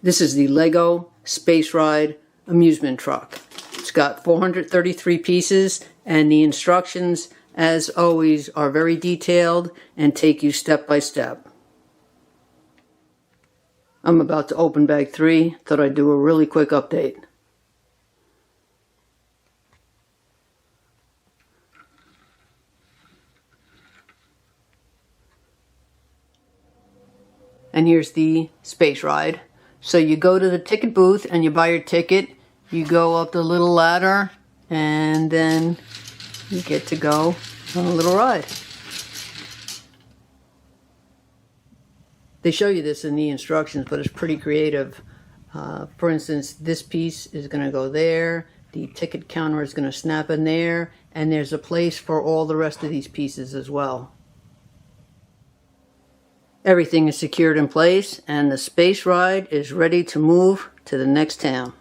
This is the Lego Space Ride amusement truck. It's got 433 pieces, and the instructions, as always, are very detailed and take you step by step. I'm about to open bag 3. Thought I'd do a really quick update. And here's the Space Ride. So you go to the ticket booth and you buy your ticket. You go up the little ladder and then you get to go on a little ride. They show you this in the instructions, but it's pretty creative. For instance, this piece is going to go there. The ticket counter is going to snap in there. And there's a place for all the rest of these pieces as well. Everything is secured in place, and the Space Ride is ready to move to the next town.